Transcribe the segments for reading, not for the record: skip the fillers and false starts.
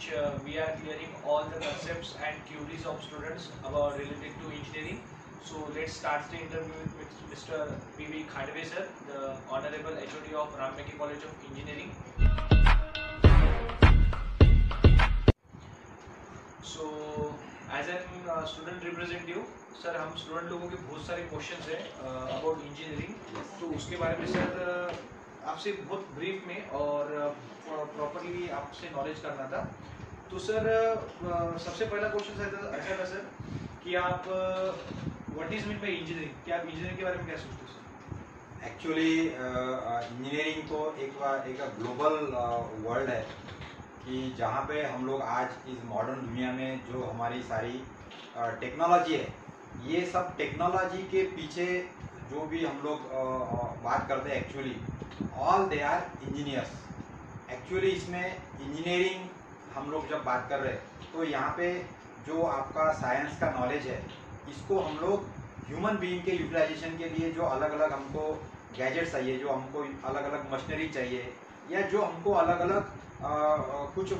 which we are clearing all the concepts and queries of students about related to engineering. So let's start the interview with Mr. P.V. Khandve sir, the Honorable HOD of Ramnaki College of Engineering. So as an student representative, sir हम student लोगों के बहुत सारे questions हैं about engineering, तो उसके बारे में सर आपसे बहुत ब्रीफ में और प्रॉपरली आपसे नॉलेज करना था। तो सर सबसे पहला क्वेश्चन ऐसा था सर कि आप what is mean by engineering, क्या आप इंजीनियरिंग के बारे में क्या सोचते हैं सर? एक्चुअली इंजीनियरिंग तो एक ग्लोबल वर्ल्ड है कि जहाँ पे हम लोग आज इस मॉडर्न दुनिया में जो हमारी सारी टेक्नोलॉजी है, ये सब टेक्नोलॉजी के पीछे जो भी हम लोग बात करते हैं, actually all they are engineers. Actually इसमें इंजीनियरिंग हम लोग जब बात कर रहे हैं तो यहाँ पे जो आपका साइंस का नॉलेज है, इसको हम लोग ह्यूमन बीइंग के यूटिलाइजेशन के लिए जो अलग अलग हमको गैजेट्स चाहिए, जो हमको अलग अलग मशीनरी चाहिए, या जो हमको अलग अलग कुछ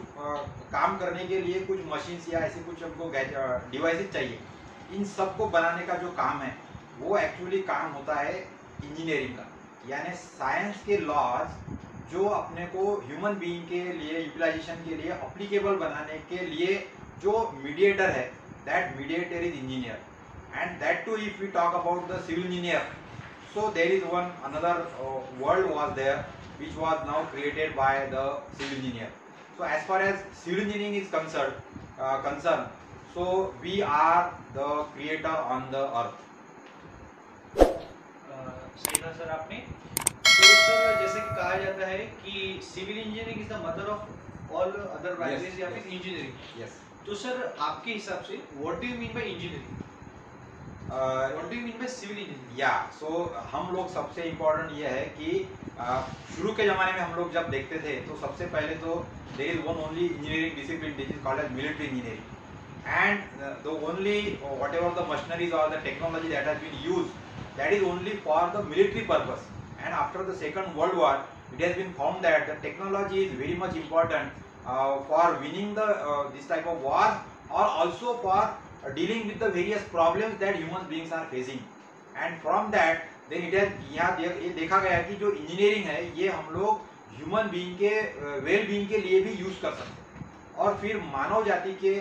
काम करने के लिए कुछ मशीन्स या ऐसे कुछ हमको डिवाइसेस चाहिए, इन सब को बनाने का जो काम है वो एक्चुअली काम होता है इंजीनियरिंग का। यानी साइंस के लॉज जो अपने को ह्यूमन बीइंग के लिए यूटिलाइजेशन के लिए अप्लीकेबल बनाने के लिए जो मीडिएटर है, that mediator is engineer. And that too if we talk about the civil engineer, so there is one another world was there which was now created by the civil engineer. So as far as civil engineering is concerned, so we are the creator on the earth. सही था sir आपने। तो sir जैसे कि कहा जाता है कि civil engineering is the mother of all other branches या फिर इंजीनियरिंग। Yes. तो सर आपके हिसाब से what do you mean by engineering? What do you mean by civil engineering? या सो हम लोग सबसे इम्पोर्टेंट ये है कि शुरू के ज़माने में हम लोग जब देखते थे तो सबसे पहले तो there is one only engineering discipline which is called as military engineering, and the only whatever the machineries or the technology that has been used, that is only for the military purpose. And after the second world war it has been found that the technology is very much important for winning this type of war, और also for dealing with the various problems that human beings are facing. And from that then it has यहाँ ये देखा गया कि जो engineering है ये हम लोग ह्यूमन बीइंग के वेल बीइंग के लिए भी यूज कर सकते हैं, और फिर मानव जाति के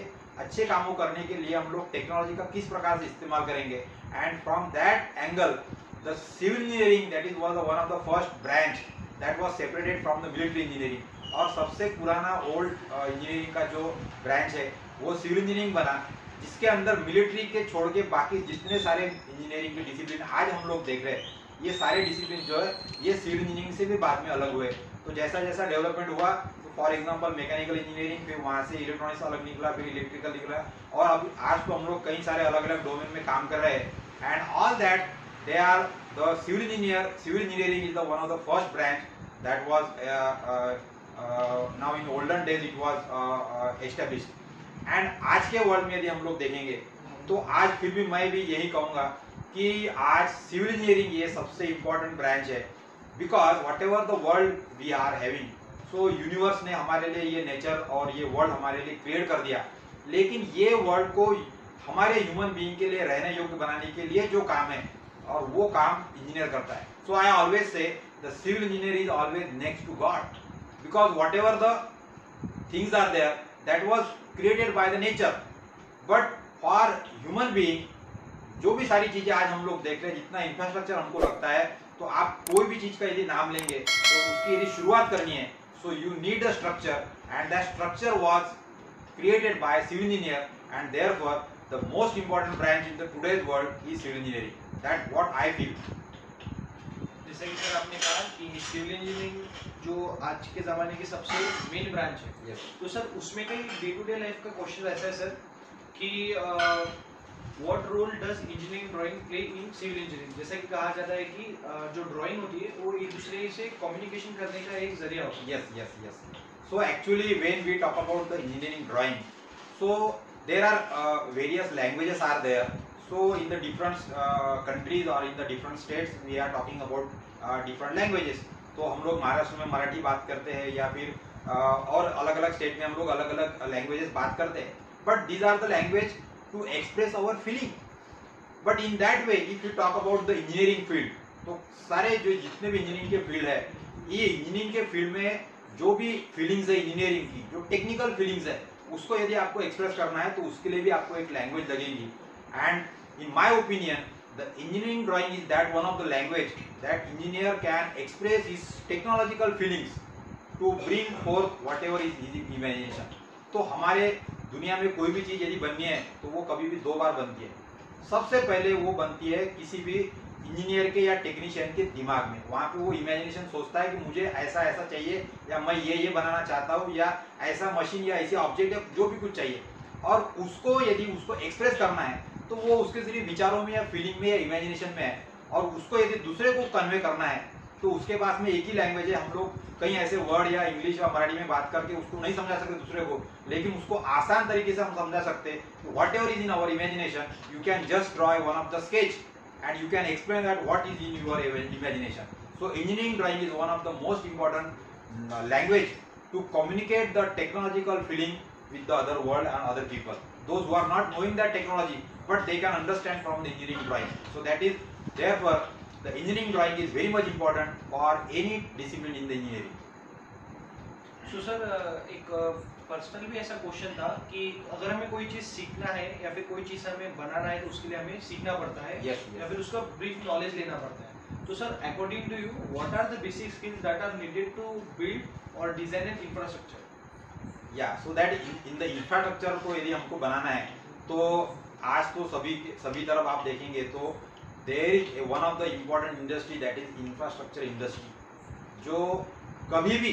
अच्छे कामों करने के लिए हम लोग टेक्नोलॉजी का किस प्रकार से इस्तेमाल करेंगे। And from that angle the civil engineering that is one of the first branch that was separated from the military engineering, और सबसे पुराना ओल्ड इंजीनियरिंग का जो ब्रांच है वो सिविल इंजीनियरिंग बना, जिसके अंदर मिलिट्री के छोड़ के बाकी जितने सारे इंजीनियरिंग के डिसिप्लिन आज हम लोग देख रहे हैं, ये सारे डिसिप्लिन जो है ये सिविल इंजीनियरिंग से भी बाद में अलग हुए। तो जैसा जैसा डेवलपमेंट हुआ, तो फॉर एग्जांपल मैकेनिकल इंजीनियरिंग, फिर वहाँ से इलेक्ट्रॉनिक्स अलग निकला, फिर इलेक्ट्रिकल निकला, और अब आज तो हम लोग कई सारे अलग अलग डोमेन में काम कर रहे हैं। And all that they are the civil engineer. Civil engineering is the one of the first branch that was now in olden days it was established. And आज के वर्ल्ड में यदि हम लोग देखेंगे तो आज फिर भी मैं भी यही कहूँगा कि आज सिविल इंजीनियरिंग ये सबसे इम्पोर्टेंट ब्रांच है, because whatever the world we are having, so universe ने हमारे लिए ये नेचर और ये वर्ल्ड हमारे लिए क्रिएट कर दिया, लेकिन ये वर्ल्ड को हमारे ह्यूमन बीइंग के लिए रहने योग्य बनाने के लिए जो काम है, और वो काम इंजीनियर करता है। So I always say the civil engineer is always next to God, because whatever the things are there that was created by the nature, but for human being जो भी सारी चीजें आज हम लोग देख रहे हैं, जितना इंफ्रास्ट्रक्चर हमको लगता है, तो आप कोई भी चीज का यदि नाम लेंगे तो उसकी यदि शुरुआत करनी है, so you need a structure, and that structure was created by civil engineer, and therefore the most important branch in the today's world is civil engineering. That's what I feel. जैसे कि सर आपने कहा कि civil engineering जो आज के ज़माने की सबसे मेन ब्रांच है, yes. तो सर उसमें कई डे टू डे लाइफ का क्वेश्चन ऐसा है सर कि what role does engineering drawing play in civil engineering? जैसा कि कहा जाता है कि जो ड्राइंग होती है वो एक दूसरे से कम्युनिकेशन करने का एक जरिया होता है। Yes, yes, yes. So actually when we talk about the engineering drawing, so there are various languages are there. So in the different countries or in the different states we are talking about different languages. तो हम लोग महाराष्ट्र में मराठी बात करते हैं, या फिर और अलग अलग स्टेट में हम लोग अलग अलग लैंग्वेजेस बात करते हैं, but these are the language to express our feeling. But in that way if you talk about the engineering field, तो सारे जो जितने भी इंजीनियरिंग के फील्ड है, ये इंजीनियरिंग के फील्ड में जो भी फीलिंग्स है इंजीनियरिंग की, जो टेक्निकल फीलिंग्स है, उसको यदि आपको एक्सप्रेस करना है तो उसके लिए भी आपको एक लैंग्वेज लगेगी. And in my opinion the engineering drawing is that one of the language that engineer can express his technological feelings to bring forth whatever is his imagination. तो हमारे दुनिया में कोई भी चीज यदि बननी है तो वो कभी भी दो बार बनती है. सबसे पहले वो बनती है किसी भी इंजीनियर के या टेक्नीशियन के दिमाग में. वहाँ पे वो इमेजिनेशन सोचता है कि मुझे ऐसा ऐसा चाहिए, या मैं ये बनाना चाहता हूँ, या ऐसा मशीन या ऐसे ऑब्जेक्ट या जो भी कुछ चाहिए, और उसको यदि उसको एक्सप्रेस करना है तो वो उसके सिर्फ विचारों में या फीलिंग में या इमेजिनेशन में है. और उसको यदि दूसरे को कन्वे करना है तो उसके पास में एक ही लैंग्वेज है. हम लोग कहीं ऐसे वर्ड या इंग्लिश या मराठी में बात करके उसको नहीं समझा सकते दूसरे को, लेकिन उसको आसान तरीके से हम समझा सकते हैं. Whatever is in our imagination, you can just draw one of the sketch and you can explain that what is in your imagination. So engineering drawing is one of the most important language to communicate the technological feeling with the other world and other people, those who are not knowing that technology but they can understand from the engineering drawing. So that is therefore the engineering drawing is very much important for any discipline in the engineering. So sir, एक personal भी ऐसा question था कि अगर हमें कोई चीज सीखना है या फिर कोई चीज हमें बनाना है तो उसके लिए हमें सीखना पड़ता है, yes. या फिर उसका ब्रीफ नॉलेज लेना पड़ता है. तो sir according to you what are the basic skills that are needed to build और design an infrastructure? So that in the infrastructure को यदि हमको बनाना है तो आज तो सभी तरफ आप देखेंगे तो there is one of the important industry that is infrastructure industry, जो कभी भी,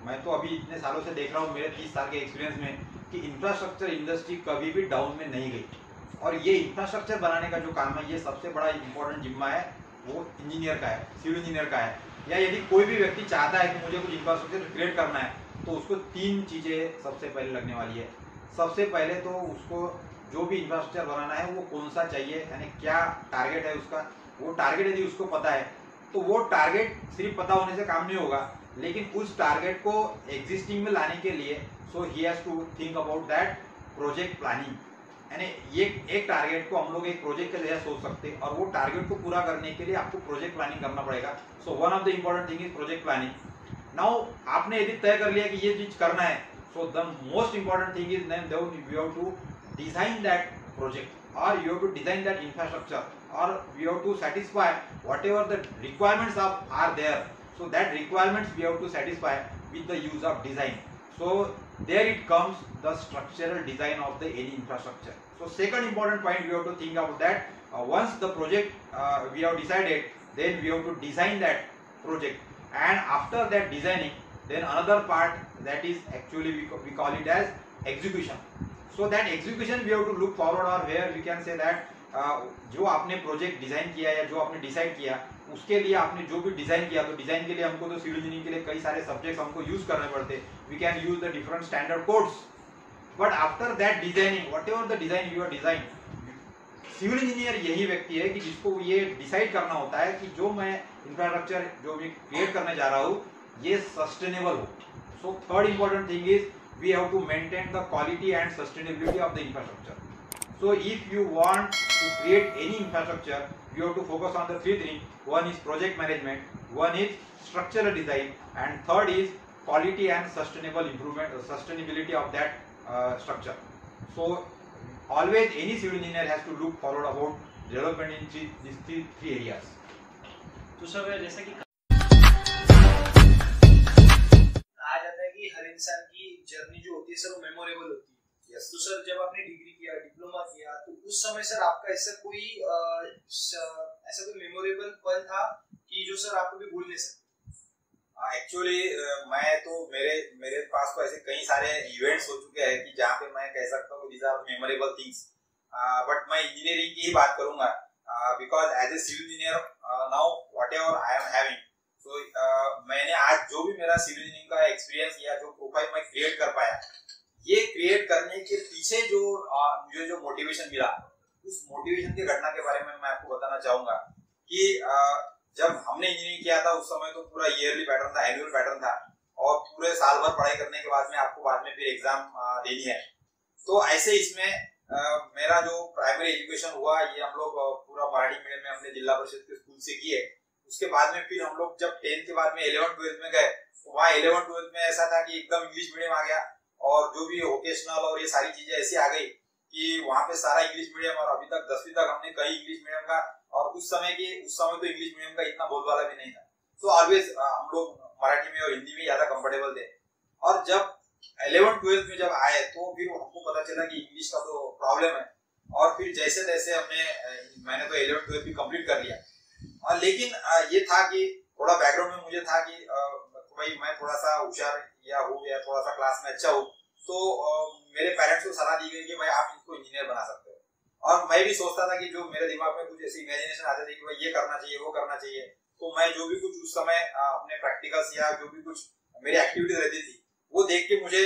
मैं तो अभी इतने सालों से देख रहा हूँ मेरे 30 साल के एक्सपीरियंस में, कि इंफ्रास्ट्रक्चर इंडस्ट्री कभी भी डाउन में नहीं गई. और ये इंफ्रास्ट्रक्चर बनाने का जो काम है, ये सबसे बड़ा इंपॉर्टेंट जिम्मा है वो इंजीनियर का है, सिविल इंजीनियर का है. या यदि कोई भी व्यक्ति चाहता है कि मुझे कुछ इंफ्रास्ट्रक्चर क्रिएट करना है तो उसको 3 चीजें सबसे पहले लगने वाली है. सबसे पहले तो उसको जो भी इंफ्रास्ट्रक्चर बनाना है वो कौन सा चाहिए, यानी क्या टारगेट है उसका. वो टारगेट यदि उसको पता है तो वो टारगेट सिर्फ पता होने से काम नहीं होगा, लेकिन उस टारगेट को एग्जिस्टिंग में लाने के लिए so he has to think about that project planning. यानी ये एक टारगेट को हम लोग एक प्रोजेक्ट के जैसे सोच सकते हैं, और वो टारगेट को पूरा करने के लिए आपको प्रोजेक्ट प्लानिंग करना पड़ेगा. So one of the important thing is project planning. Now आपने यदि तय कर लिया कि ये चीज करना है, so the most important thing is then you have to design that project, और you have to design that infrastructure, और you have to satisfy whatever the requirements are there. So that requirements we have to satisfy with the use of design. So there it comes the structural design of the any infrastructure. So second important point we have to think about that, once the project we have decided, then we have to design that project. And after that designing, then another part that is actually we call it as execution. So that execution we have to look forward, or where we can say that जो आपने project design किया या जो आपने decide किया, उसके लिए आपने जो भी डिजाइन किया, तो डिजाइन के लिए हमको तो सिविल इंजीनियरिंग के लिए कई सारे सब्जेक्ट्स हमको यूज करने पड़ते. We can use the different standard codes, but after that designing whatever the design you are design, civil engineer यही व्यक्ति है कि जिसको ये डिसाइड करना होता है कि जो मैं इंफ्रास्ट्रक्चर जो मैं क्रिएट करने जा रहा हूँ ये सस्टेनेबल हो. So third important thing is we have to maintain the quality and sustainability of the infrastructure. So if you want to create any infrastructure, you have to focus on the 3 things. One is project management, one is structural design, and third is quality and sustainable improvement, sustainability of that structure. So always any civil engineer has to look forward about development in these three areas. तो sir जैसा कि कहा जाता है कि हर इंसान की journey जो होती है सर वो मेमोरेबल होती है. Yes. तो सर जब आपने डिग्री किया, डिप्लोमा किया, तो उस समय सर आपका ऐसा कोई मेमोरेबल पल था कि जो सर आपको भी भूल नहीं सकते? एक्चुअली मैं तो मेरे पास तो ऐसे कई सारे इवेंट्स हो चुके हैं कि जहाँ पे मैं कह सकता हूँ these are memorable things. But मैं इंजीनियरिंग की ही बात करूंगा, because as a civil engineer now whatever I am having, so मैंने आज जो भी मेरा सिविल इंजीनियरिंग का एक्सपीरियंस या जो प्रोफाइल मैं क्रिएट कर पाया, ये क्रिएट करने के पीछे जो मुझे जो मोटिवेशन मिला, उस मोटिवेशन की घटना के बारे में मैं आपको बताना चाहूंगा कि जब हमने इंजीनियरिंग किया था उस समय तो पूरा ईयरली पैटर्न था, एनुअल पैटर्न था, और पूरे साल भर पढ़ाई करने के बाद में आपको बाद में फिर एग्जाम देनी है। तो ऐसे इसमें मेरा जो प्राइमरी एजुकेशन हुआ ये हम लोग पूरा मराठी मीडियम में अपने जिला परिषद के स्कूल से किए। उसके बाद में फिर हम लोग जब 10th के बाद में 11th-12th में गए तो वहाँ 11th-12th में ऐसा था कि एकदम इंग्लिश मीडियम आ गया और जो भी वोकेशनल और ये सारी चीजें ऐसी आ गई कि वहाँ पे सारा इंग्लिश मीडियम, और अभी तक 10वीं तक हमने कई इंग्लिश मीडियम का, और उस समय तो इंग्लिश मीडियम का इतना बोलबाला भी नहीं था। तो ऑलवेज हम लोग मराठी में और हिंदी में ज्यादा कंफर्टेबल थे। और जब 11th-12th में जब आए तो फिर हमको पता चला कि इंग्लिश का तो प्रॉब्लम है, और फिर जैसे तैसे मैंने तो 11th-12th भी कंप्लीट कर लिया। और लेकिन ये था कि थोड़ा बैकग्राउंड में मुझे था कि भाई मैं थोड़ा सा होशियार या थोड़ा सा क्लास में अच्छा हूँ, तो मेरे पेरेंट्स को सलाह दी गई कि भाई आप इसको इंजीनियर बना सकते हो। और मैं भी सोचता था कि जो मेरे दिमाग में कुछ ऐसी इमेजिनेशन आते थे कि भाई ये करना चाहिए, वो करना चाहिए, तो मैं जो भी कुछ उस समय अपने प्रैक्टिकल्स या जो भी कुछ मेरी एक्टिविटीज रहती थी वो देख के मुझे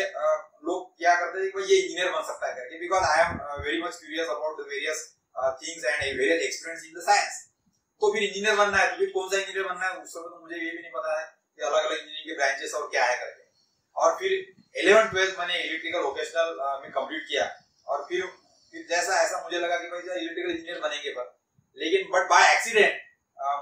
लोग क्या करते थे कि भाई ये इंजीनियर बन सकता है करके, because I am very much curious about the various things and various experience in the science. तो फिर इंजीनियर बनना है, तो फिर कौन सा इंजीनियर बनना है, उस समय तो मुझे ये भी नहीं पता है कि अलग अलग इंजीनियरिंग के ब्रांचेस और क्या है करके। और फिर 11th-12th मैंने इलेक्ट्रिकल वोकेशनल में कंप्लीट किया, और फिर जैसा ऐसा मुझे लगा कि भाई इलेक्ट्रिकल इंजीनियर बनेंगे पर, लेकिन बट बाय एक्सीडेंट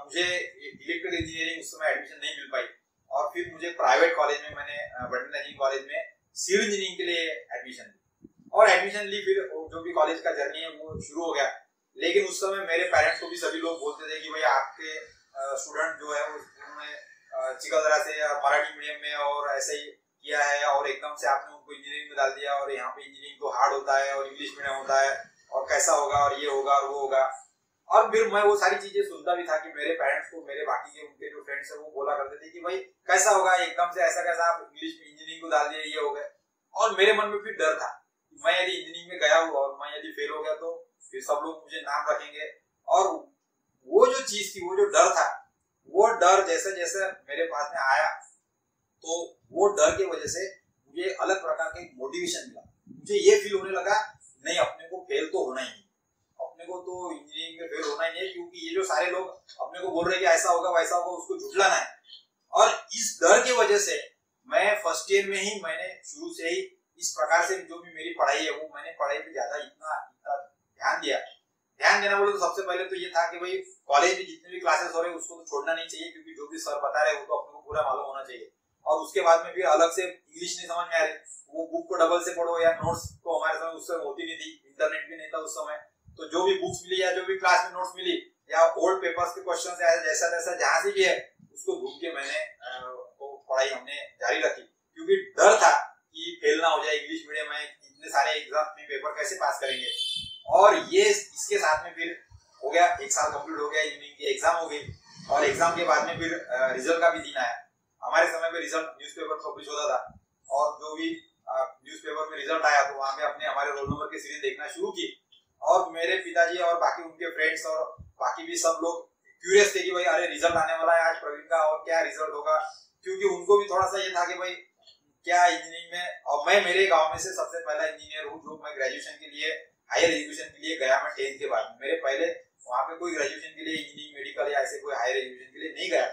मुझे इलेक्ट्रिकल इंजीनियरिंग उस समय एडमिशन नहीं मिल पाई। और फिर मुझे प्राइवेट कॉलेज में मैंने बटन इंजीनियरिंग कॉलेज में सिविल इंजीनियरिंग के लिए एडमिशन ली, और एडमिशन ली। फिर जो भी कॉलेज का जर्नी है वो शुरू हो गया। लेकिन उस समय मेरे पेरेंट्स को भी सभी लोग बोलते थे कि भाई आपके स्टूडेंट जो है उन्होंने चिकलदरा से या मराठी मीडियम में और ऐसे ही किया है, और एकदम से आपने उनको इंजीनियरिंग में डाल दिया, और यहाँ पे इंजीनियरिंग तो हार्ड होता है और इंग्लिश मीडियम होता है, और कैसा होगा, और ये होगा और वो होगा। और फिर मैं वो सारी चीजें सुनता भी था कि मेरे पेरेंट्स को, मेरे बाकी के उनके जो फ्रेंड्स है वो बोला करते थे कि भाई कैसा होगा, एकदम से ऐसा कैसा आप इंग्लिश में इंजीनियरिंग को डाल दिया, ये हो गया। और मेरे मन में फिर डर था कि मैं यदि इंजीनियरिंग में गया हूँ और मैं यदि फेल हो गया तो फिर सब लोग मुझे नाम रखेंगे। और वो जो चीज थी, वो जो डर था, वो डर जैसे जैसे मेरे पास में आया तो वो डर की वजह से मुझे अलग प्रकार का मोटिवेशन मिला। मुझे ये फील होने लगा नहीं, अपने को फेल तो होना ही नहीं, अपने को तो इंजीनियरिंग में फेल होना ही नहीं, क्योंकि ये जो सारे लोग अपने को बोल रहे हैं कि ऐसा होगा वैसा होगा, उसको झुठलाना है। और इस डर की वजह से मैं फर्स्ट ईयर में ही मैंने शुरू से ही इस प्रकार से जो भी मेरी पढ़ाई है वो मैंने पढ़ाई पे ज्यादा इतना ध्यान दिया। ध्यान देना बोले तो सबसे पहले तो ये था कि भाई कॉलेज में जितने भी क्लासेस हो रहे हैं उसको तो छोड़ना नहीं चाहिए, क्योंकि जो भी सर बता रहे हैं वो तो अपने को पूरा मालूम होना चाहिए। और उसके बाद में फिर अलग से इंग्लिश नहीं समझ में आ रही, वो बुक को डबल से पढ़ो, या नोट्स तो हमारे समय उस समय होती नहीं थी, इंटरनेट भी नहीं था उस समय, तो जो भी बुक्स मिली या जो भी क्लास में नोट्स मिली या ओल्ड पेपर्स के क्वेश्चन जैसा तैसा जहां से भी है उसको ढूंढ के मैंने पढ़ाई हमने जारी रखी, क्योंकि डर था कि फेल ना हो जाए, इंग्लिश मीडियम में इतने सारे एग्जाम में पेपर कैसे पास करेंगे। और ये इसके साथ में फिर हो गया, एक साल कंप्लीट हो गया, इंजीनियरिंग की एग्जाम हो गई, और एग्जाम के बाद में फिर रिजल्ट का भी दिन आया। हमारे समय में रिजल्ट न्यूज़पेपर पब्लिश होता था, और जो भी न्यूज़पेपर में रिजल्ट आया तो वहां पे अपने हमारे रोल नंबर की सीरीज देखना शुरू की। और मेरे पिताजी और बाकी उनके फ्रेंड्स और बाकी भी सब लोग क्यूरियस थे कि भाई अरे रिजल्ट आने वाला है आज प्रवीण का, और क्या रिजल्ट होगा, क्योंकि उनको भी थोड़ा सा ये था कि भाई क्या इंजीनियरिंग में। और मैं मेरे गांव में से सबसे पहला इंजीनियर हूँ जो मैं ग्रेजुएशन के लिए, हायर एजुकेशन के लिए गया। मैं 10th के बाद मेरे पहले वहाँ पे कोई ग्रेजुएशन के लिए, इंजीनियरिंग, मेडिकल या ऐसे कोई हायर एजुकेशन के लिए नहीं गया।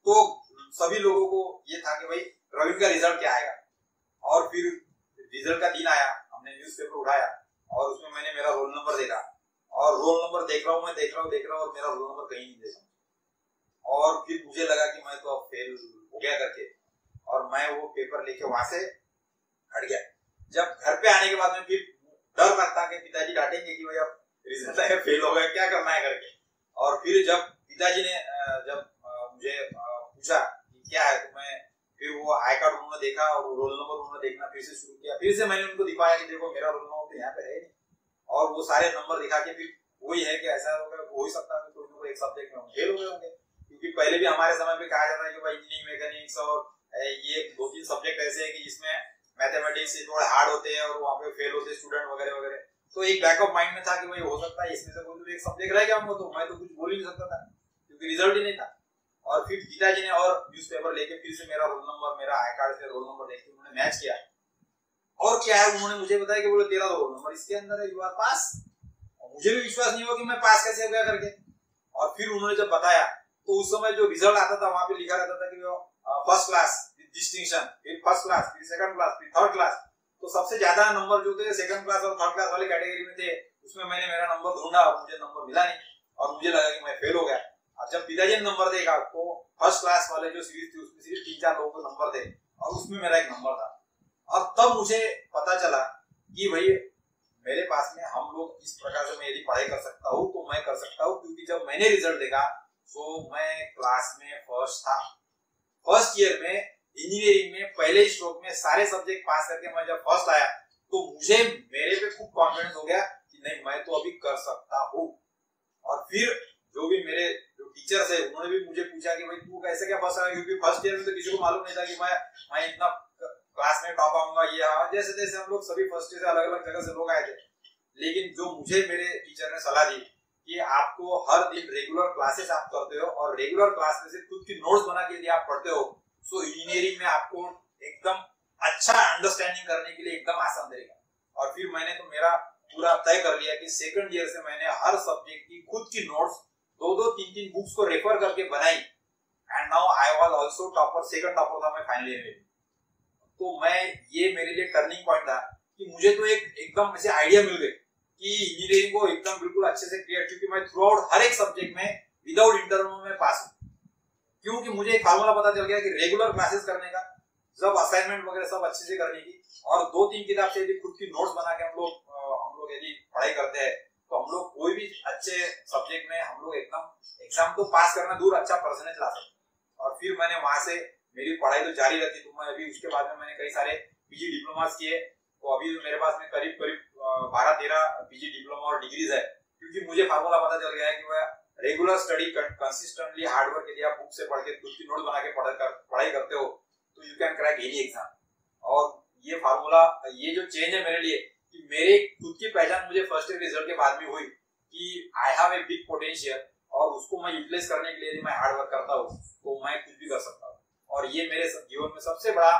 तो सभी लोगों को ये था कि भाई प्रवीण का रिजल्ट क्या आएगा। और फिर रिजल्ट का दिन आया, हमने न्यूज़पेपर उठाया और उसमें मैंने मेरा रोल नंबर देखा, और रोल नंबर देख रहा हूँ और मेरा रोल नंबर कहीं नहीं देखा। और फिर मुझे लगा कि मैं तो अब फेल हो गया करके, और मैं वो पेपर लेके वहां से हट गया। जब घर पे आने के बाद में फिर डर लगता कि पिताजी डांटेंगे कि भाई अब रिजल्ट आया, फेल हो गया, क्या करना है करके। और फिर जब पिताजी ने जब मुझे पूछा कि क्या है, तो मैं फिर वो आई कार्ड उन्होंने देखा और रोल नंबर उन्होंने देखना फिर से शुरू किया। फिर से मैंने उनको दिखाया कि देखो मेरा रोल नंबर तो यहाँ पे है नहीं, और वो सारे नंबर दिखा के फिर वही है कि ऐसा होगा, हो ही सकता है कोई ना कोई एक सब्जेक्ट में फेल हो गए होंगे, क्योंकि पहले भी हमारे समय पे कहा जाता है कि भाई इंजीनियरिंग, मैकेनिक्स और ये 2-3 सब्जेक्ट ऐसे हैं कि जिसमें मैथमेटिक्स थोड़े हार्ड होते हैं और वहाँ पे फेल होते हैं स्टूडेंट वगैरह वगैरह। तो एक बैकअप माइंड में था कि भाई हो सकता है इसमें से कोई एक सब्जेक्ट रह गया, तो मैं तो कुछ बोल ही नहीं सकता था क्योंकि रिजल्ट ही नहीं था। और फिर पिताजी ने और न्यूज़पेपर लेके फिर से मेरा रोल नंबर, मेरा आई कार्ड से रोल नंबर देख के उन्होंने मैच किया, और क्या है उन्होंने मुझे बताया कि बोले तेरा रोल नंबर इसके अंदर है, यू आर पास। मुझे भी विश्वास नहीं हुआ कि मैं पास कैसे हो गया करके। और फिर उन्होंने जब बताया तो उस समय जो रिजल्ट आता था वहां पे लिखा रहता था कि फर्स्ट क्लास डिस्टिंक्शन, फिर फर्स्ट क्लास, फिर सेकंड क्लास, फिर थर्ड क्लास। तो सबसे ज्यादा नंबर जो थे सेकंड क्लास और थर्ड क्लास वाले कैटेगरी में थे, उसमें मैंने मेरा नंबर ढूंढा और मुझे नंबर मिला नहीं और मुझे लगा कि मैं फेल हो गया। और जब पिताजी ने नंबर देखा तो फर्स्ट क्लास वाले जो सीरीज थी उसमें सिर्फ 3-4 लोगों के नंबर थे और उसमें मेरा एक नंबर था। और तब मुझे पता चला कि भाई मेरे पास में हम लोग इस प्रकार से मैं यदि पढ़ाई कर सकता हूँ तो मैं कर सकता हूँ, क्योंकि जब मैंने रिजल्ट देखा तो मैं क्लास में फर्स्ट था। फर्स्ट ईयर में इंजीनियरिंग में पहले स्ट्रोक में सारे सब्जेक्ट पास करके मैं जब फर्स्ट आया तो मुझे मेरे पे खूब कॉन्फिडेंस हो गया कि नहीं मैं तो अभी कर सकता हूँ। और फिर जो भी मेरे जो टीचर्स है उन्होंने भी मुझे पूछा कि भाई तू कैसे क्या फर्स्ट आया, क्योंकि फर्स्ट ईयर में तो किसी को मालूम नहीं था कि मैं इतना क्लास में टॉप आऊंगा। ये जैसे जैसे हम लोग सभी फर्स्ट ईयर से अलग अलग जगह से लोग आए थे, लेकिन जो मुझे मेरे टीचर ने सलाह दी कि आपको हर दिन रेगुलर क्लासेस आप करते हो और रेगुलर क्लास में से खुद की नोट्स बना के यदि आप पढ़ते हो तो इंजीनियरिंग में आपको एकदम अच्छा अंडरस्टैंडिंग करने के लिए एकदम आसान रहेगा। और फिर मैंने तो मेरा पूरा तय कर लिया कि सेकंड ईयर से मैंने हर सब्जेक्ट की खुद की नोट्स 2-3 बुक्स को रेफर करके बनाई and now I was also topper, second topper था मैं फाइनल ईयर में। तो मैं ये मेरे लिए टर्निंग पॉइंट था कि मुझे तो एकदम ऐसे आइडिया मिल गई कि इंजीनियरिंग को एकदम बिल्कुल अच्छे से क्लियर, क्योंकि मैं थ्रू आउट हर एक सब्जेक्ट में विदाउट इंटरवल में पास हूँ, क्योंकि मुझे एक फार्मूला पता चल गया कि रेगुलर क्लासेस करने का, जब असाइनमेंट वगैरह सब अच्छे से करने की और 2-3 किताब से यदि खुद की नोट्स बना के हम लोग यदि पढ़ाई करते हैं तो हम लोग कोई भी अच्छे सब्जेक्ट में हम लोग एकदम एग्जाम तो पास करना दूर अच्छा परसेंटेज ला सकते। और फिर मैंने वहां से मेरी पढ़ाई तो जारी रखी, तो मैं अभी उसके बाद में मैंने कई सारे पीजी डिप्लोमास किए, तो अभी मेरे पास में करीब 12-13 पीजी डिप्लोमा और डिग्रीज है, क्योंकि मुझे फार्मूला पता चल गया है कि वह regular study consistently hard work यदि आप बुक से पढ़ के खुद की नोट बना के पढ़ाई करते हो तो you can crack any exam. और ये फार्मूला, ये जो चेंज है मेरे लिए कि मेरे खुद की पहचान मुझे फर्स्ट ईयर रिजल्ट के बाद में हुई कि I have a big potential और उसको मैं यूटिलाइज करने के लिए यदि मैं हार्ड वर्क करता हूँ तो मैं कुछ भी कर सकता हूँ। और ये मेरे जीवन में सबसे बड़ा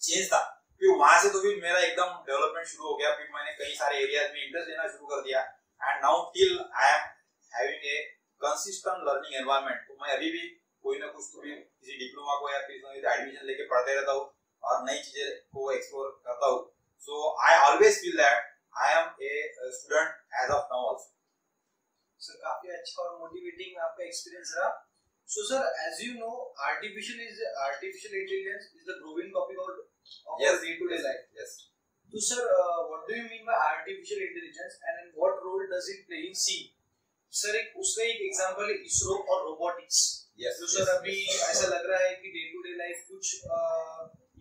चेंज था, फिर वहां से तो फिर मेरा एकदम डेवलपमेंट शुरू हो गया। फिर मैंने कई सारे एरियाज में इंटरेस्ट लेना शुरू कर दिया and now till I am having A consistent learning environment. तो मैं अभी भी कोई ना कुछ तो भी किसी डिप्लोमा को या किसी एडमिशन लेके पढ़ते रहता हूँ और नई चीजें को एक्सप्लोर करता हूँ। So I always feel that I am a student as of now also. Sir काफी अच्छा और मोटिवेटिंग आपका एक्सपीरियंस रहा। So sir, as you know, artificial intelligence is the growing topic of our day-to-day life. Yes. So sir, what do you mean by artificial intelligence and what role does it play in C? Sir उसका एक example है इसरो और robotics. Yes. तो sir अभी ऐसा लग रहा है कि डे-टू-डे लाइफ कुछ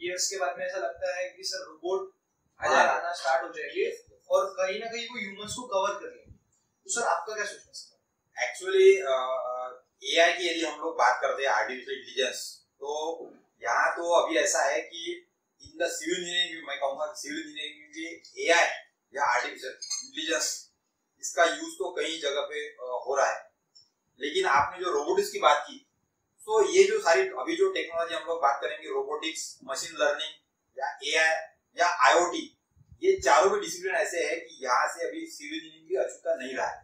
इयर्स के बाद में ऐसा लगता है कि सर रोबोट आना स्टार्ट हो जाएंगे और कहीं ना कहीं वो ह्यूमंस को कवर कर लेंगे। तो सर आपका क्या सोचना है? एक्चुअली एआई की यदि हम लोग बात करते हैं आर्टिफिशियल इंटेलिजेंस, तो यहाँ तो अभी ऐसा है कि इन द सिविल इंजीनियरिंग, मैं कहूँगा सिविल इंजीनियरिंग में एआई या आर्टिफिशियल इंटेलिजेंस इसका यूज तो कई जगह पे हो रहा है। लेकिन आपने जो रोबोटिक्स की बात की, तो ये जो सारी अभी जो टेक्नोलॉजी हम लोग बात करेंगे, रोबोटिक्स, मशीन लर्निंग या एआई या आईओटी, ये चारों भी डिसिप्लिन ऐसे है कि यहाँ से अभी सिविल इंजीनियरिंग की अछूता नहीं रहा है।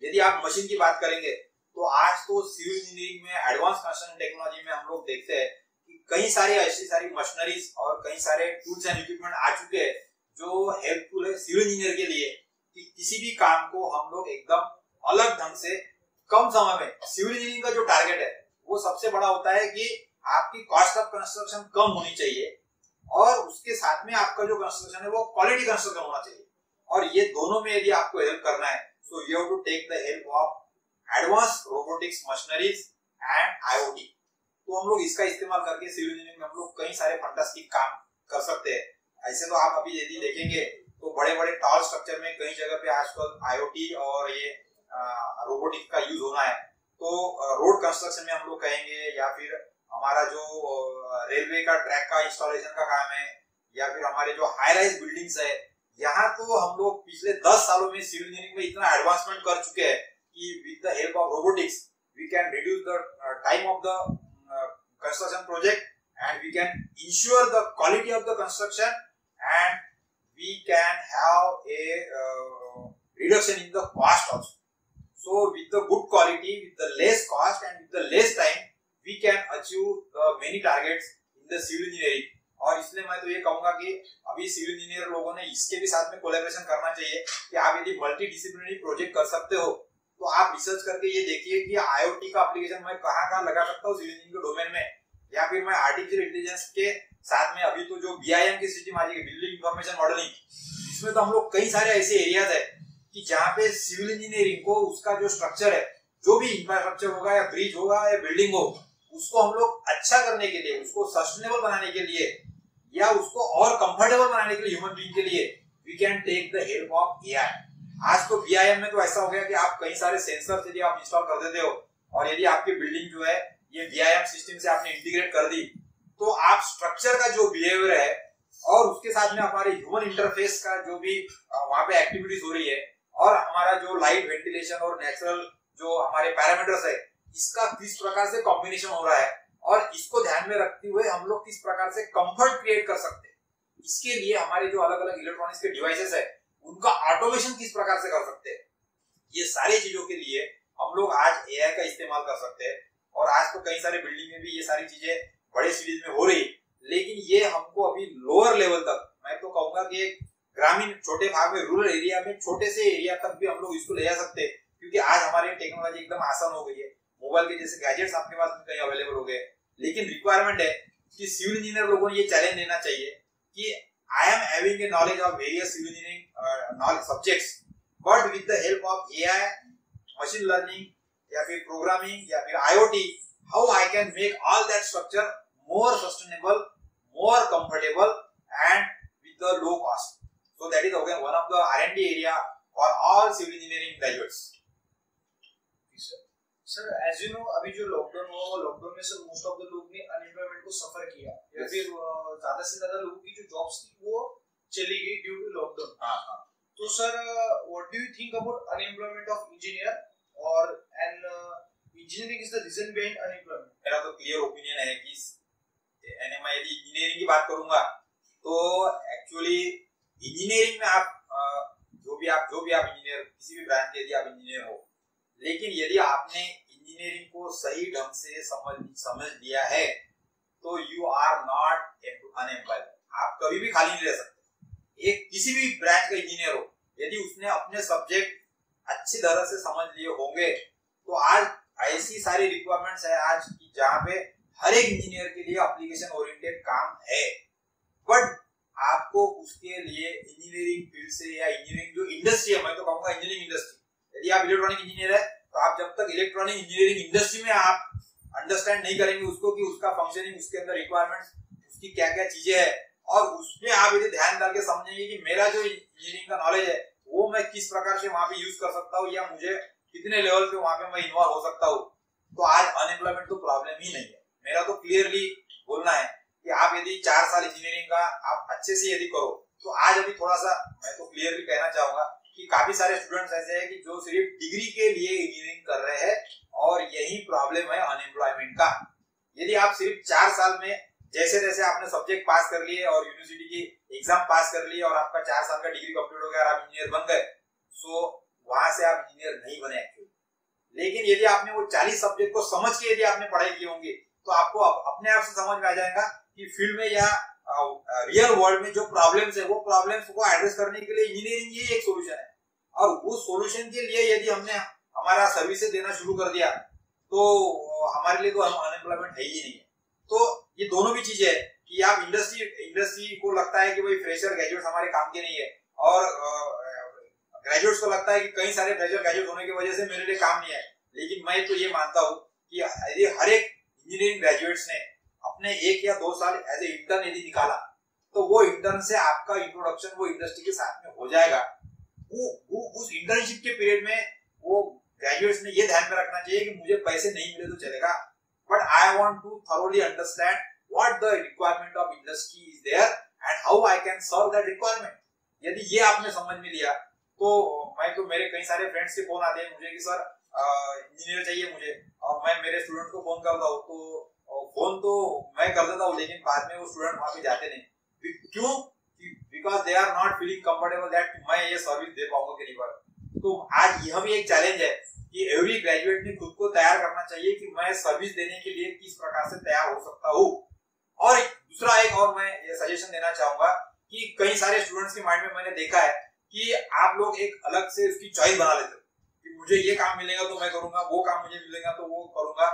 यदि आप मशीन की बात करेंगे तो आज तो सिविल इंजीनियरिंग में एडवांस कंस्ट्रक्शन टेक्नोलॉजी में हम लोग देखते हैं कि कई सारी ऐसी सारी मशीनरीज और कई सारे टूल्स एंड इक्विपमेंट आ चुके हैं जो हेल्पफुल है सिविल इंजीनियर के लिए कि किसी भी काम को हम लोग एकदम अलग ढंग से कम समय में, सिविल इंजीनियरिंग का जो टारगेट है वो सबसे बड़ा होता है कि आपकी कॉस्ट ऑफ कंस्ट्रक्शन कम होनी चाहिए और उसके साथ में आपका जो कंस्ट्रक्शन है वो क्वालिटी कंस्ट्रक्शन होना चाहिए। और ये दोनों में यदि आपको हेल्प करना है so you have to take the help of advanced robotics machineries and IoT। तो हम लोग इसका इस्तेमाल करके सिविल इंजीनियरिंग में हम लोग कई सारे फंटास्टिक काम कर सकते हैं। ऐसे तो आप अभी यदि देखेंगे तो बड़े बड़े टॉल स्ट्रक्चर में कई जगह पे आजकल IoT और ये रोबोटिक्स का यूज होना है। तो रोड कंस्ट्रक्शन में हम लोग कहेंगे या फिर हमारा जो रेलवे का ट्रैक का इंस्टॉलेशन का काम है या फिर हमारे जो हाई राइज बिल्डिंग्स है, यहाँ तो हम लोग पिछले 10 सालों में सिविल इंजीनियरिंग में इतना एडवांसमेंट कर चुके हैं कि with the help of robotics we can reduce the time of the construction project and we can ensure the quality of the construction and we can have a reduction in the cost also. So with the good quality, with the less cost and with the less time we can achieve the many targets in with the civil engineering. और इसलिए मैं तो ये कहूंगा कि अभी civil engineer लोगों ने इसके भी साथ में कोलैबोरेशन करना चाहिए कि आप यदि मल्टी डिसिप्लिनरी प्रोजेक्ट कर सकते हो तो आप रिसर्च करके ये देखिए कि आईओटी का एप्लीकेशन मैं कहाँ लगा सकता हूँ सिविल इंजीनियरिंग के डोमेन में, या फिर मैं आर्टिफिशियल इंटेलिजेंस के साथ में अभी तो जो बीआईएम की सिस्टम आ जाएगी, बिल्डिंग इंफॉर्मेशन मॉडलिंग, इसमें तो हम लोग कई सारे ऐसे एरियाज है कि जहाँ पे सिविल इंजीनियरिंग को उसका जो स्ट्रक्चर है, जो भी इंफ्रास्ट्रक्चर होगा या ब्रिज होगा या बिल्डिंग हो, उसको हम लोग अच्छा करने के लिए, उसको सस्टेनेबल बनाने के लिए या उसको और कंफर्टेबल बनाने के लिए ह्यूमन बीइंग के लिए we can take the help of AI. आज तो बीआईएम में तो ऐसा हो गया कि आप कई सारे सेंसर यदि आप इंस्टॉल कर देते हो और यदि आपकी बिल्डिंग जो है ये बीआईएम सिस्टम से आपने इंटीग्रेट कर दी तो आप स्ट्रक्चर का जो बिहेवियर है और उसके साथ में हमारे ह्यूमन इंटरफेस का जो भी वहां पे एक्टिविटीज हो रही है और हमारा जो लाइट वेंटिलेशन और नेचुरल जो हमारे पैरामीटर्स है, इसका किस प्रकार से कॉम्बिनेशन हो रहा है और इसको ध्यान में रखते हुए हम लोग किस प्रकार से कंफर्ट क्रिएट कर सकते हैं, इसके लिए हमारे जो अलग अलग इलेक्ट्रॉनिक्स के डिवाइसेस है उनका ऑटोमेशन किस प्रकार से कर सकते हैं, ये सारी चीजों के लिए हम लोग आज एआई का इस्तेमाल कर सकते हैं। और आज तो कई सारे बिल्डिंग में भी ये सारी चीजें बड़े सिटीज में हो रही, लेकिन ये हमको अभी लोअर लेवल तक, मैं तो कहूंगा कि ग्रामीण छोटे भाग में, रूरल एरिया में, छोटे से एरिया तक भी हम लोग इसको ले जा सकते हैं, क्योंकि आज हमारे टेक्नोलॉजी एकदम आसान हो गई है, मोबाइल के जैसे गैजेट्स आपके पास कहीं अवेलेबल हो गए। लेकिन रिक्वायरमेंट है कि सिविल इंजीनियर लोगों ने ये चैलेंज लेना चाहिए कि I am having a knowledge of various civil engineering knowledge subjects, but with the help of AI, machine learning या फिर प्रोग्रामिंग या फिर IoT, how I can make all that structure more sustainable, more comfortable and with the low cost. So that is again one of the R&D area for all civil engineering graduates. Sir as you know अभी जो lockdown हुआ, lockdown में sir most of the लोग ने unemployment को सफर किया या फिर ज्यादा से ज्यादा लोगों की जो जॉब्स थी वो चली गई ड्यू टू लॉकडाउन। तो sir what do you think about unemployment of engineer और and engineering is the reason behind unemployment? मेरा तो क्लियर ओपिनियन है कि मैं यदि इंजीनियरिंग की बात करूंगा तो एक्चुअली इंजीनियरिंग में आप जो भी आप इंजीनियर, किसी भी ब्रांच के यदि आप इंजीनियर हो, लेकिन यदि आपने इंजीनियरिंग को सही ढंग से समझ लिया है तो यू आर नॉट अनएम्प्लॉयड। आप कभी भी खाली नहीं रह सकते। एक किसी भी ब्रांच का इंजीनियर हो, यदि उसने अपने सब्जेक्ट अच्छी तरह से समझ लिए होंगे तो आज ऐसी सारी रिक्वायरमेंट्स है आज की जहाँ पे हर एक इंजीनियर के लिए एप्लीकेशन ओरिएंटेड काम है, बट आपको उसके लिए इंजीनियरिंग फील्ड से या इंजीनियरिंग जो इंडस्ट्री है, मैं तो कहूंगा इंजीनियरिंग इंडस्ट्री, यदि आप इलेक्ट्रॉनिक इंजीनियर है तो आप जब तक इलेक्ट्रॉनिक इंजीनियरिंग इंडस्ट्री में आप अंडरस्टैंड नहीं करेंगे उसको कि उसका फंक्शनिंग, उसके अंदर रिक्वायरमेंट्स, उसकी क्या क्या चीजें है और उसमें आप यदि ध्यान डाल के समझेंगे कि मेरा जो इंजीनियरिंग का नॉलेज है वो मैं किस प्रकार से वहां पे यूज कर सकता हूँ या मुझे कितने लेवल पे वहां पे मैं इन्वॉल्व हो सकता हूँ, तो आज अनएम्प्लॉयमेंट तो प्रॉब्लम ही नहीं है। मेरा तो क्लियरली बोलना है कि आप यदि 4 साल इंजीनियरिंग का आप अच्छे से यदि करो तो आज अभी थोड़ा सा मैं तो क्लियरली कहना चाहूंगा कि काफी सारे स्टूडेंट्स ऐसे हैं कि जो सिर्फ डिग्री के लिए इंजीनियरिंग कर रहे हैं और यही प्रॉब्लम है अनएम्प्लॉयमेंट का। यदि आप सिर्फ 4 साल में जैसे जैसे आपने सब्जेक्ट पास कर लिए और यूनिवर्सिटी की एग्जाम पास कर लिए और आपका 4 साल का डिग्री कंप्लीट हो गया और आप इंजीनियर बन गए, सो वहां से आप इंजीनियर नहीं बने एक्चुअली। लेकिन यदि आपने वो 40 सब्जेक्ट को समझ के यदि आपने पढ़ाई की होंगी तो आपको अपने आप से समझ में आ जाएगा कि फील्ड में या रियल वर्ल्ड में जो प्रॉब्लम्स है वो प्रॉब्लम्स को एड्रेस करने के लिए इंजीनियरिंग ही एक सॉल्यूशन है। और उस सॉल्यूशन के लिए यदि हमने हमारा सर्विसेज देना शुरू कर दिया तो हमारे लिए तो अनएम्प्लॉयमेंट है ही नहीं है। तो ये दोनों भी चीजें है कि आप इंडस्ट्री को लगता है कि भाई फ्रेशर ग्रेजुएट हमारे काम के नहीं है और ग्रेजुएट्स को लगता है कि कई सारे फ्रेशर ग्रेजुएट होने की वजह से मेरे लिए काम नहीं है। लेकिन मैं तो ये मानता हूँ कि यदि हर एक इंजीनियरिंग ग्रेजुएट्स ने अपने 1 या 2 साल एज ए इंटर्न यदि निकाला तो वो इंटर्न से आपका इंट्रोडक्शन वो इंडस्ट्री के साथ में हो जाएगा। उस इंटर्नशिप के पीरियड में वो ग्रेजुएट्स ने ये ध्यान में रखना चाहिए कि मुझे पैसे नहीं मिले तो चलेगा, but I want to thoroughly understand what the requirement of industry is there and how I can serve that requirement. यदि ये आपने समझ में लिया तो मैं तो मेरे कई सारे फ्रेंड्स के फोन आते हैं मुझे कि सर इंजीनियर चाहिए मुझे, और मैं मेरे स्टूडेंट को फोन करता हूँ तो फोन तो मैं कर देता हूँ लेकिन बाद में वो स्टूडेंट वहां पे जाते नहीं। क्यों? Because they are not feeling comfortable that मैं ये सर्विस दे पाऊंगा कि नहीं पाऊंगा। तो आज यह भी एक चैलेंज है कि एवरी ग्रेजुएट ने खुद को तैयार करना चाहिए कि मैं सर्विस देने के लिए किस प्रकार से तैयार हो सकता हूँ। और दूसरा एक और मैं ये सजेशन देना चाहूंगा कि कई सारे स्टूडेंट्स के माइंड में मैंने देखा है कि आप लोग एक अलग से उसकी चॉइस बना लेते हो कि मुझे ये काम मिलेगा तो मैं करूंगा, वो काम मुझे मिलेगा तो वो करूंगा।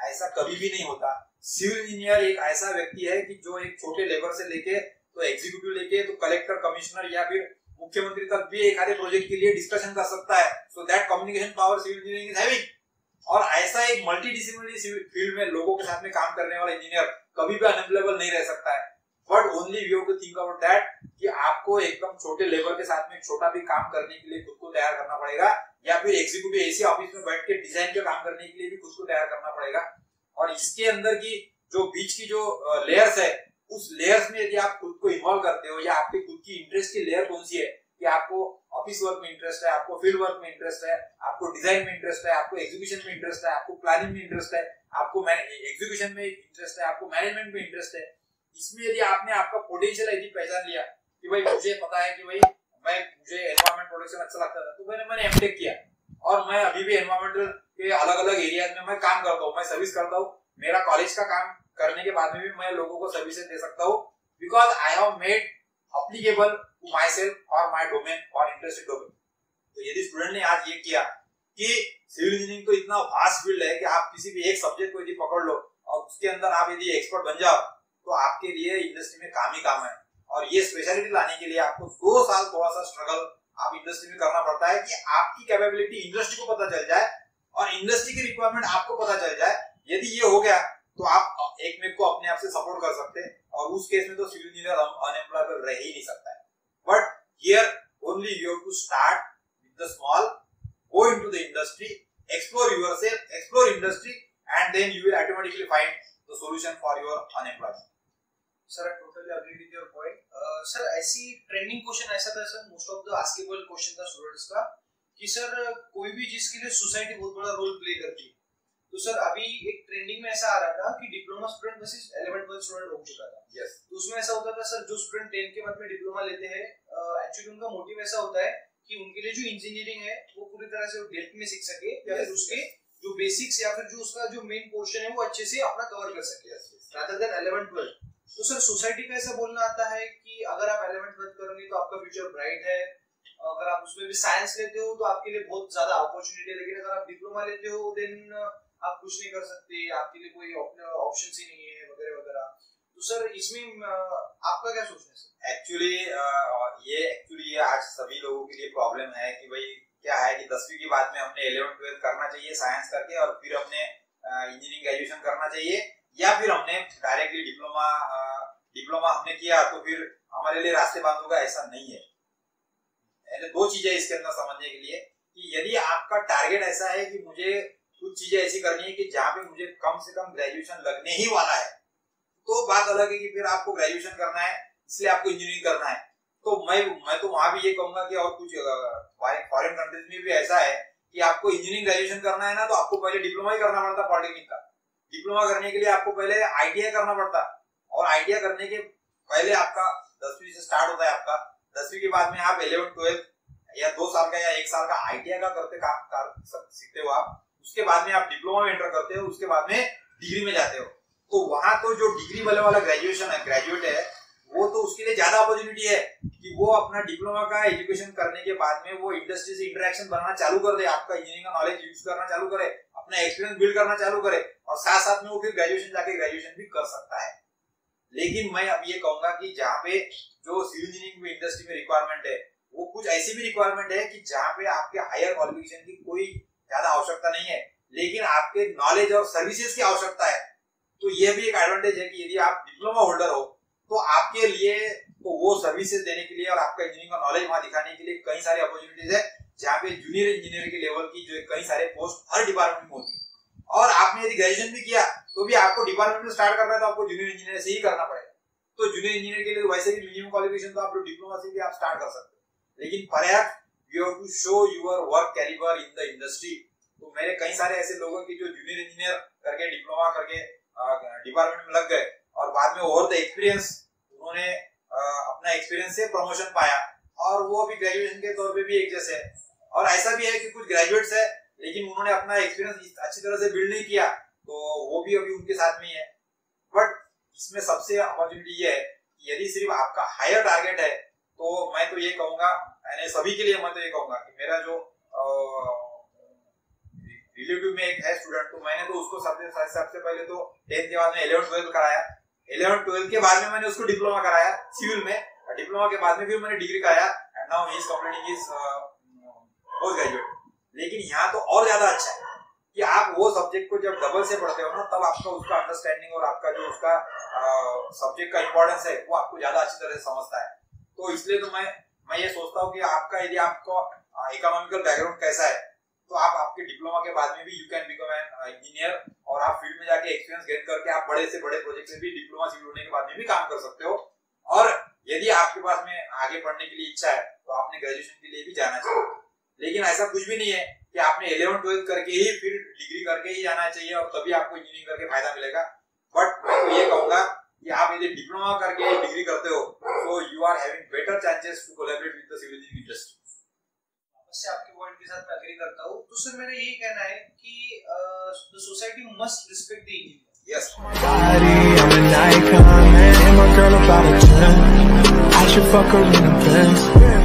ऐसा कभी भी नहीं होता। सिविल इंजीनियर एक ऐसा व्यक्ति है कि जो एक छोटे लेबर से लेके तो एग्जीक्यूटिव लेके तो कलेक्टर, कमिश्नर या फिर मुख्यमंत्री तक भी एक आधे प्रोजेक्ट के लिए डिस्कशन कर सकता है। So that communication power civil engineering is having. और ऐसा एक मल्टी डिसिप्लिनरी फील्ड में लोगों के साथ में काम करने वाला इंजीनियर कभी भी अनअवेलेबल नहीं रह सकता है। But only we have to think about that कि आपको एकदम छोटे लेबर के साथ में छोटा भी काम करने के लिए खुद को तैयार करना पड़ेगा, या फिर एग्जीक्यूटिव एसी ऑफिस में बैठ के डिजाइन के काम करने के लिए भी खुद को तैयार करना पड़ेगा। और इसके अंदर की जो बीच की जो लेयर्स है, उस लेयर्स में यदि आप खुद को इन्वॉल्व करते हो, या आपकी खुद की इंटरेस्ट की लेयर कौन सी है कि आपको ऑफिस वर्क में इंटरेस्ट है, आपको फील्ड वर्क में इंटरेस्ट है, आपको डिजाइन में इंटरेस्ट है, आपको एग्जीक्यूशन में इंटरेस्ट है, आपको प्लानिंग में इंटरेस्ट है, आपको एग्जीक्यूशन में इंटरेस्ट है, आपको मैनेजमेंट में इंटरेस्ट है। इसमें यदि आपने आपका पोटेंशियल यदि पहचान लिया कि भाई मुझे पता है कि भाई मुझे एनवायरमेंट प्रोटेक्शन अच्छा लगता था, तो मैंने एमटेक किया और मैं अभी भी एनवायरमेंटल के अलग अलग एरियाज में मैं काम करता हूँ, मैं सर्विस करता हूँ। मेरा कॉलेज का काम करने के बाद में भी मैं लोगों को सर्विसेज दे सकता हूँ, because I have made applicable to myself और माई डोमेन और इंटरेस्टेड डोमेन। तो यदि स्टूडेंट ने आज ये किया कि सिविल इंजीनियरिंग तो इतना वास्ट फील्ड है कि आप किसी भी एक सब्जेक्ट को यदि पकड़ लो और उसके अंदर आप यदि एक्सपर्ट बन जाओ तो आपके लिए इंडस्ट्री में काम ही काम है। और ये स्पेशलिटी लाने के लिए आपको 2 साल थोड़ा सा स्ट्रगल आप इंडस्ट्री में करना पड़ता है कि आपकी कैपेबिलिटी इंडस्ट्री को पता चल जाए और इंडस्ट्री की रिक्वायरमेंट आपको पता चल जाए। यदि ये हो गया तो आप एक में को अपने आप से सपोर्ट कर सकते हैं, और उस केस में तो सिविल इंजीनियर अनएम्प्लॉयबल रह ही नहीं सकता है। But here only you have to start with the small, go into the industry, explore yourself, explore industry, and then you will automatically find the solution for your unemployment. Sir, I totally agree with your point. Sir, ऐसी trending question ऐसा था sir, most of the askable question था students का कि sir कोई भी चीज के लिए सोसाइटी बहुत बड़ा रोल प्ले करती है। तो सर अभी एक ट्रेंडिंग में ऐसा आ रहा था कि diploma student versus 11th-12th student हो चुका था। Yes. तो उसमें ऐसा होता था सर, जो स्टूडेंट 10th के बाद में डिप्लोमा लेते हैं, एक्चुअली उनका मोटिव ऐसा होता है कि उनके लिए जो इंजीनियरिंग है वो पूरी तरह से डेप्थ में सीख सके, या फिर उसके जो बेसिक्स या फिर जो उसका जो मेन पोर्शन है वो अच्छे से अपना कवर कर सके, रादर देन 11th-12th। तो सर सोसाइटी का ऐसा बोलना आता है कि अगर आप 11th-12th करेंगे तो आपका फ्यूचर ब्राइट है, अगर आप उसमें भी साइंस लेते हो तो आपके लिए बहुत ज्यादा अपॉर्चुनिटी है, लेकिन अगर आप डिप्लोमा लेते हो देन आप कुछ नहीं कर सकते, आपके लिए कोई ऑप्शन ही नहीं है वगैरह वगैरह। तो सर इसमें आपका क्या सोचना है सर? एक्चुअली ये आज सभी लोगों के लिए प्रॉब्लम है कि भाई क्या है कि 10वीं के बाद में हमने 11th-12th करना चाहिए साइंस करके, और फिर हमने इंजीनियरिंग ग्रेजुएशन करना चाहिए, या फिर हमने डायरेक्टली डिप्लोमा हमने किया तो फिर हमारे लिए रास्ते बंद होगा। ऐसा नहीं है। 2 चीजें इसके अंदर समझने के लिए कि यदि आपका टारगेट ऐसा है कि मुझे कुछ चीजें ऐसी करनी है कि जहाँ पे मुझे कम से कम ग्रेजुएशन लगने ही वाला है, तो बात अलग है कि फिर आपको ग्रेजुएशन करना है इसलिए आपको इंजीनियरिंग करना है। तो मैं तो वहां भी ये कहूंगा कि और कुछ फॉरेन कंट्रीज में भी ऐसा है कि आपको इंजीनियरिंग ग्रेजुएशन करना है ना, तो आपको पहले डिप्लोमा ही करना पड़ता पॉलिटेक्निक का। डिप्लोमा करने के लिए आपको पहले आईटीआई करना पड़ता, और आईटीआई करने के पहले आपका 10वीं से स्टार्ट होता है आपका। 10वीं के बाद में आप 11th-12th या 2 साल का या 1 साल का आईटीआई का करते काम सीखते हो आप। उसके बाद में आप डिप्लोमा में एंटर करते हो, उसके बाद में डिग्री में जाते हो। तो वहां तो जो डिग्री वाला ग्रेजुएशन है, ग्रेजुएट है, वो तो उसके लिए ज्यादा अपॉर्चुनिटी है कि वो अपना डिप्लोमा का एजुकेशन करने के बाद में वो इंडस्ट्री से इंटरेक्शन बनाना चालू कर दे, आपका इंजीनियरिंग का नॉलेज यूज करना चालू करे, अपना एक्सपीरियंस बिल्ड करना चालू करे, और साथ साथ में वो फिर ग्रेजुएशन जाके ग्रेजुएशन भी कर सकता है। लेकिन मैं अब ये कहूंगा कि जहाँ पे जो सिविल इंजीनियरिंग में इंडस्ट्री में रिक्वायरमेंट है, वो कुछ ऐसी भी रिक्वायरमेंट है कि जहाँ पे आपके हायर क्वालिफिकेशन की कोई ज्यादा आवश्यकता नहीं है, लेकिन आपके नॉलेज और सर्विसेज की आवश्यकता है। तो ये भी एक एडवांटेज है कि यदि आप डिप्लोमा होल्डर हो तो आपके लिए तो वो सर्विसेज देने के लिए और आपका इंजीनियरिंग का नॉलेज वहां दिखाने के लिए कई सारी अपॉर्चुनिटीज है, जहाँ पे जूनियर इंजीनियर के लेवल की जो कई सारे पोस्ट हर डिपार्टमेंट में होती है। और आपने यदि ग्रेजुएशन भी किया तो भी आपको डिपार्टमेंट में स्टार्ट करना है तो आपको जूनियर इंजीनियर से ही करना पड़ेगा। तो जूनियर इंजीनियर के लिए वैसे भी मिनिमम क्वालिफिकेशन तो आप डिप्लोमा से भी आप स्टार्ट कर सकते हो, लेकिन perhaps you have to show your work calibre in the industry. तो मेरे कई सारे ऐसे लोगों की जो जूनियर इंजीनियर करके डिप्लोमा करके डिपार्टमेंट में लग गए और बाद में ओवर द एक्सपीरियंस उन्होंने अपना एक्सपीरियंस से प्रमोशन पाया, और वो अभी ग्रेजुएशन के तौर पे भी एक जैसे है। और ऐसा भी है कि कुछ ग्रेजुएट्स है लेकिन उन्होंने अपना एक्सपीरियंस अच्छी तरह से बिल्ड नहीं किया, तो वो भी अभी उनके साथ में ही है। बट इसमें सबसे अपॉर्चुनिटी ये है कि यदि सिर्फ आपका हायर टारगेट है तो मैं तो ये कहूंगा, यानी सभी के लिए मैं तो ये कहूंगा कि मेरा जो रिलेटिव में एक है स्टूडेंट, तो मैंने तो उसको सबसे पहले तो 10th के बाद में 11th-12th कराया। 11th-12th के बाद में मैंने उसको डिप्लोमा कराया सिविल में, डिप्लोमा के बाद में फिर मैंने डिग्री कराया and now he is completing his post graduate. लेकिन यहाँ तो और ज्यादा अच्छा है कि आप वो सब्जेक्ट को जब डबल से पढ़ते हो ना, तब आपका उसका अंडरस्टैंडिंग और आपका जो उसका सब्जेक्ट का इंपॉर्टेंस है वो आपको ज्यादा अच्छी तरह से समझता है। तो इसलिए तो मैं ये सोचता हूँ कि आपका यदि आपको इकोनॉमिकल बैकग्राउंड कैसा है तो आप आपके डिप्लोमा के बाद में भी you can become an engineer और आप फील्ड में जाके एक्सपीरियंस गेन करके आप बड़े से बड़े प्रोजेक्ट में भी डिप्लोमा सिविल होने के बाद में भी काम कर सकते हो। और यदि आपके पास में आगे पढ़ने के लिए इच्छा है तो आपने ग्रेजुएशन के लिए भी जाना चाहिए। लेकिन ऐसा कुछ भी नहीं है कि आपने 11th-12th करके ही फिर डिग्री करके ही जाना चाहिए और तभी आपको इंजीनियरिंग करके फायदा मिलेगा। बट मैं तो ये कहूंगा कि आप यदि डिप्लोमा करके डिग्री करते हो तो you are having better chances to collaborate with the civil engineering industry. से आपके पॉइंट के साथ मैं एग्री करता हूँ। तो सर मेरा यही कहना है कि the society must respect the engineer. Yes. I'm an icon, man. And my girl about a 10. I should fuck her in the Benz.